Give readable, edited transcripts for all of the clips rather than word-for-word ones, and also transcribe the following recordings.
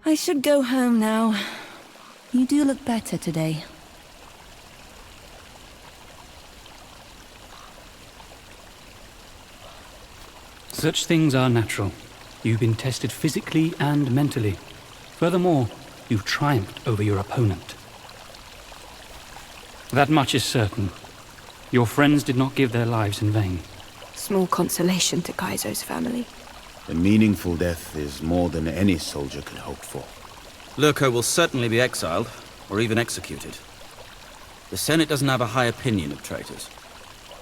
I should go home now. You do look better today. Such things are natural. You've been tested physically and mentally. Furthermore, you've triumphed over your opponent. That much is certain. Your friends did not give their lives in vain. Small consolation to Caeso's family. A meaningful death is more than any soldier could hope for. Lurko will certainly be exiled, or even executed. The Senate doesn't have a high opinion of traitors.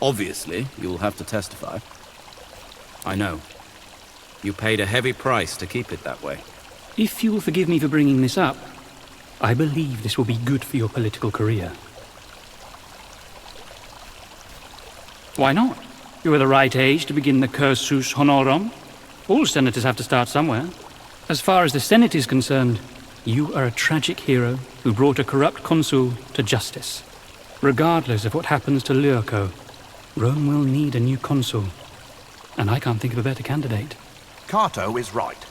Obviously, you will have to testify. I know. You paid a heavy price to keep it that way. If you will forgive me for bringing this up, I believe this will be good for your political career. Why not? You are the right age to begin the cursus honorum. All senators have to start somewhere. As far as the Senate is concerned, you are a tragic hero who brought a corrupt consul to justice. Regardless of what happens to Lurko, Rome will need a new consul. And I can't think of a better candidate. Cato is right.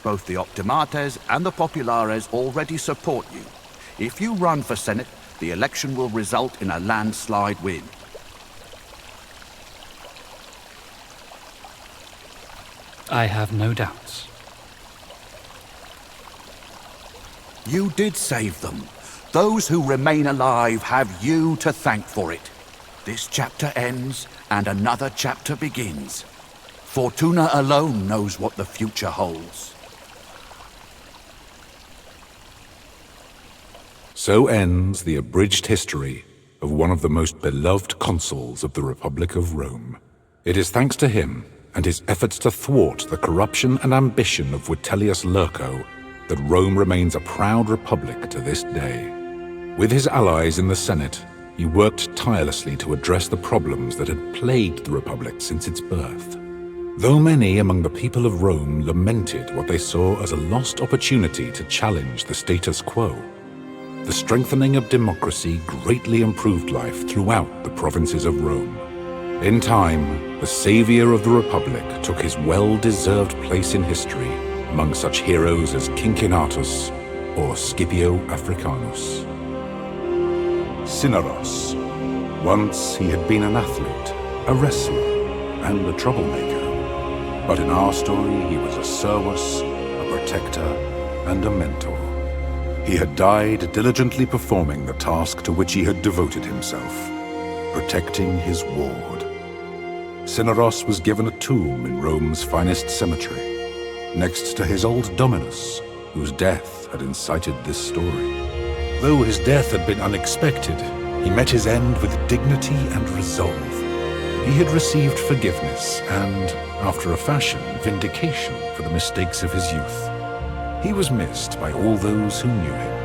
Both the Optimates and the Populares already support you. If you run for Senate, the election will result in a landslide win. I have no doubts. You did save them. Those who remain alive have you to thank for it. This chapter ends, and another chapter begins. Fortuna alone knows what the future holds. So ends the abridged history of one of the most beloved consuls of the Republic of Rome. It is thanks to him and his efforts to thwart the corruption and ambition of Vitellius Lurko that Rome remains a proud republic to this day. With his allies in the Senate, he worked tirelessly to address the problems that had plagued the Republic since its birth. Though many among the people of Rome lamented what they saw as a lost opportunity to challenge the status quo, the strengthening of democracy greatly improved life throughout the provinces of Rome. In time, the savior of the Republic took his well-deserved place in history among such heroes as Cincinnatus or Scipio Africanus. Cinnaros. Once he had been an athlete, a wrestler, and a troublemaker. But in our story, he was a servus, a protector, and a mentor. He had died diligently performing the task to which he had devoted himself, protecting his ward. Cinnaros was given a tomb in Rome's finest cemetery, next to his old dominus, whose death had incited this story. Though his death had been unexpected, he met his end with dignity and resolve. He had received forgiveness and, after a fashion, vindication for the mistakes of his youth. He was missed by all those who knew him.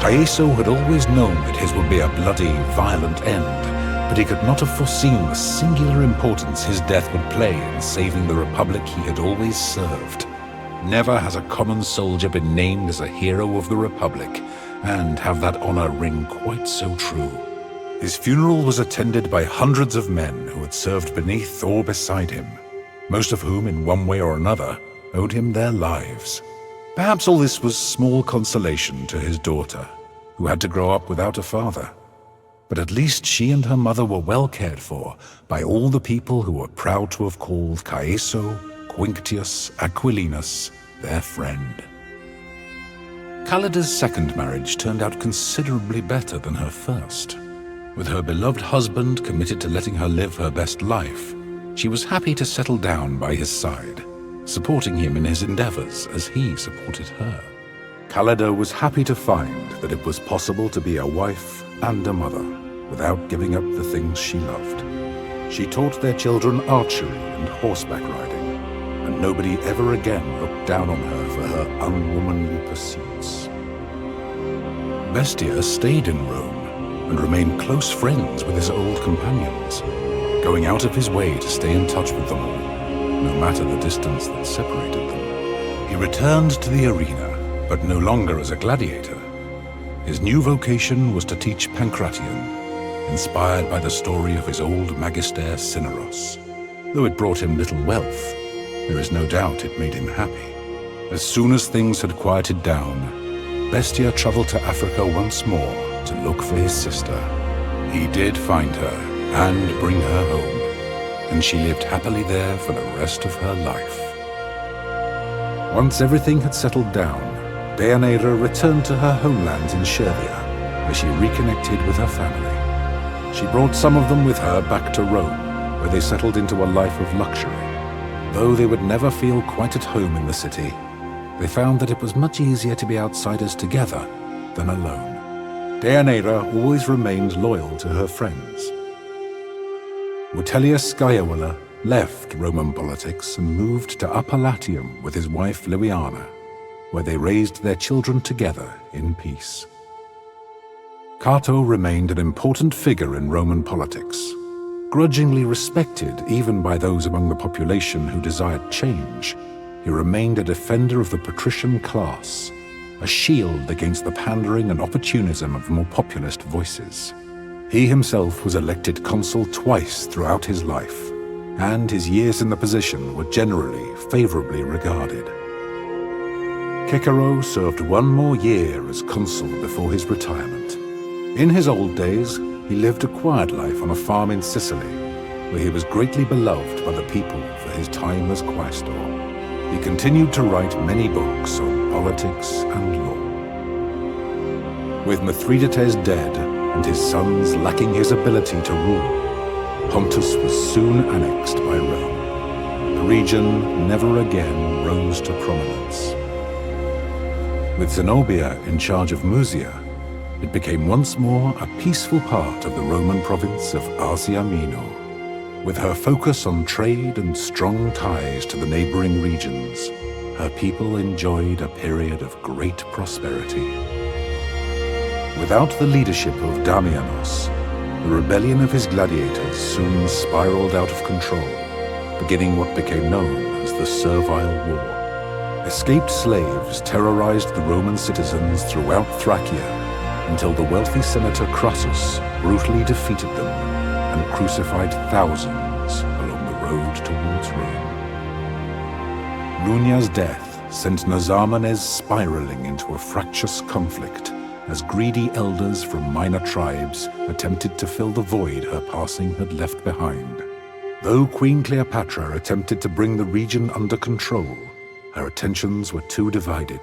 Caeso had always known that his would be a bloody, violent end, but he could not have foreseen the singular importance his death would play in saving the Republic he had always served. Never has a common soldier been named as a hero of the Republic, and have that honor ring quite so true. His funeral was attended by hundreds of men who had served beneath or beside him, most of whom, in one way or another, owed him their lives. Perhaps all this was small consolation to his daughter, who had to grow up without a father. But at least she and her mother were well cared for by all the people who were proud to have called Caeso, Quinctius, Aquilinus, their friend. Callida's second marriage turned out considerably better than her first. With her beloved husband committed to letting her live her best life, she was happy to settle down by his side, supporting him in his endeavors as he supported her. Callida was happy to find that it was possible to be a wife and a mother without giving up the things she loved. She taught their children archery and horseback riding, and nobody ever again looked down on her for her unwomanly pursuits. Bestia stayed in Rome and remained close friends with his old companions, going out of his way to stay in touch with them all, no matter the distance that separated them. He returned to the arena, but no longer as a gladiator. His new vocation was to teach Pancration, inspired by the story of his old magister Cinnaros. Though it brought him little wealth, there is no doubt it made him happy. As soon as things had quieted down, Bestia traveled to Africa once more to look for his sister. He did find her and bring her home, and she lived happily there for the rest of her life. Once everything had settled down, Deianira returned to her homelands in Servia, where she reconnected with her family. She brought some of them with her back to Rome, where they settled into a life of luxury. Though they would never feel quite at home in the city, they found that it was much easier to be outsiders together than alone. Deianira always remained loyal to her friends. Vitellius Scaevola left Roman politics and moved to Upper Latium with his wife Liviana, where they raised their children together in peace. Cato remained an important figure in Roman politics, grudgingly respected even by those among the population who desired change. He remained a defender of the patrician class, a shield against the pandering and opportunism of more populist voices. He himself was elected consul twice throughout his life, and his years in the position were generally favorably regarded. Cicero served one more year as consul before his retirement. In his old days, he lived a quiet life on a farm in Sicily, where he was greatly beloved by the people for his time as quaestor. He continued to write many books on politics and law. With Mithridates dead and his sons lacking his ability to rule, Pontus was soon annexed by Rome. The region never again rose to prominence. With Zenobia in charge of Musia, it became once more a peaceful part of the Roman province of Asia Minor. With her focus on trade and strong ties to the neighboring regions, her people enjoyed a period of great prosperity. Without the leadership of Damianos, the rebellion of his gladiators soon spiraled out of control, beginning what became known as the Servile War. Escaped slaves terrorized the Roman citizens throughout Thracia until the wealthy senator Crassus brutally defeated them and crucified thousands along the road towards Rome. Lunia's death sent Nazarmanes spiraling into a fractious conflict as greedy elders from minor tribes attempted to fill the void her passing had left behind. Though Queen Cleopatra attempted to bring the region under control, her attentions were too divided,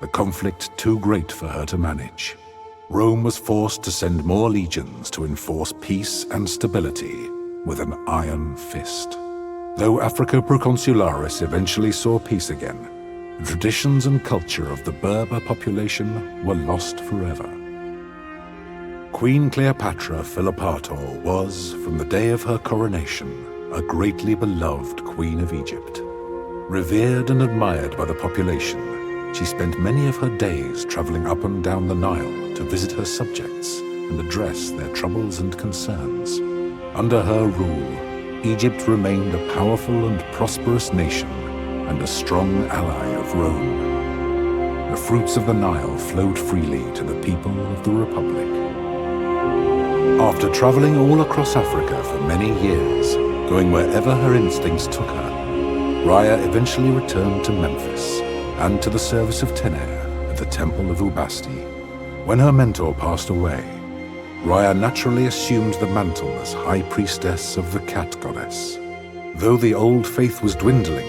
the conflict too great for her to manage. Rome was forced to send more legions to enforce peace and stability with an iron fist. Though Africa Proconsularis eventually saw peace again, the traditions and culture of the Berber population were lost forever. Queen Cleopatra Philopator was, from the day of her coronation, a greatly beloved Queen of Egypt. Revered and admired by the population, she spent many of her days traveling up and down the Nile to visit her subjects and address their troubles and concerns. Under her rule, Egypt remained a powerful and prosperous nation and a strong ally of Rome. The fruits of the Nile flowed freely to the people of the Republic. After traveling all across Africa for many years, going wherever her instincts took her, Rhea eventually returned to Memphis and to the service of Tener at the Temple of Ubasti. When her mentor passed away, Rhea naturally assumed the mantle as High Priestess of the Cat Goddess. Though the old faith was dwindling,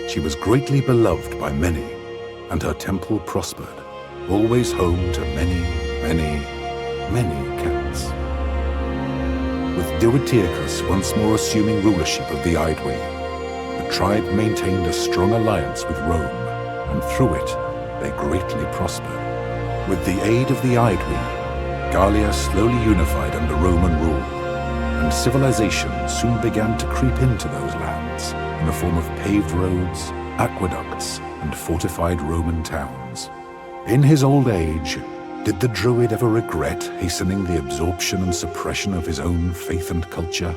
she was greatly beloved by many, and her temple prospered, always home to many, many, many cats. With Diotyrchus once more assuming rulership of the Aedui, the tribe maintained a strong alliance with Rome, and through it, they greatly prospered. With the aid of the Aedui, Gallia slowly unified under Roman rule, and civilization soon began to creep into those lands in the form of paved roads, aqueducts, and fortified Roman towns. In his old age, did the Druid ever regret hastening the absorption and suppression of his own faith and culture?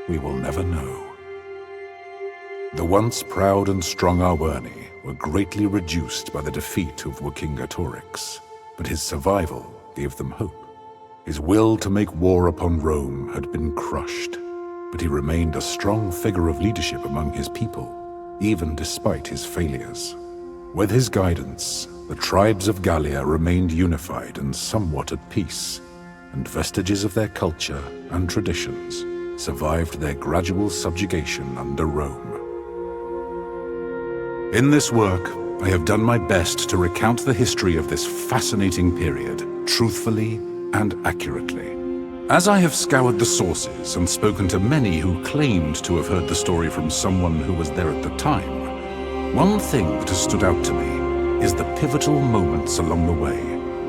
We will never know. The once proud and strong Arverni were greatly reduced by the defeat of Vercingetorix, but his survival gave them hope. His will to make war upon Rome had been crushed, but he remained a strong figure of leadership among his people, even despite his failures. With his guidance, the tribes of Gallia remained unified and somewhat at peace, and vestiges of their culture and traditions survived their gradual subjugation under Rome. In this work, I have done my best to recount the history of this fascinating period, truthfully and accurately. As I have scoured the sources and spoken to many who claimed to have heard the story from someone who was there at the time, one thing that has stood out to me is the pivotal moments along the way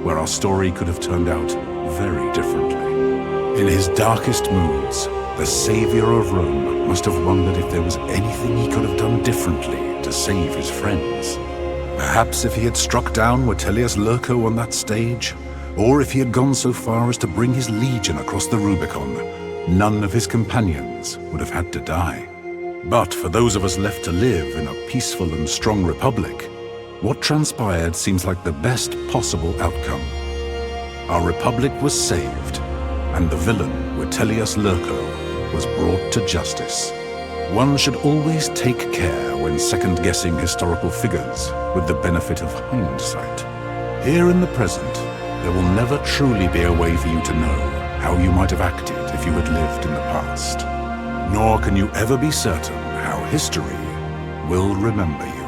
where our story could have turned out very differently. In his darkest moods, the savior of Rome must have wondered if there was anything he could have done differently to save his friends. Perhaps if he had struck down Vitellius Lurco on that stage, or if he had gone so far as to bring his legion across the Rubicon, none of his companions would have had to die. But for those of us left to live in a peaceful and strong republic, what transpired seems like the best possible outcome. Our republic was saved, and the villain, Vitellius Lurco, was brought to justice. One should always take care when second-guessing historical figures with the benefit of hindsight. Here in the present, there will never truly be a way for you to know how you might have acted if you had lived in the past. Nor can you ever be certain how history will remember you.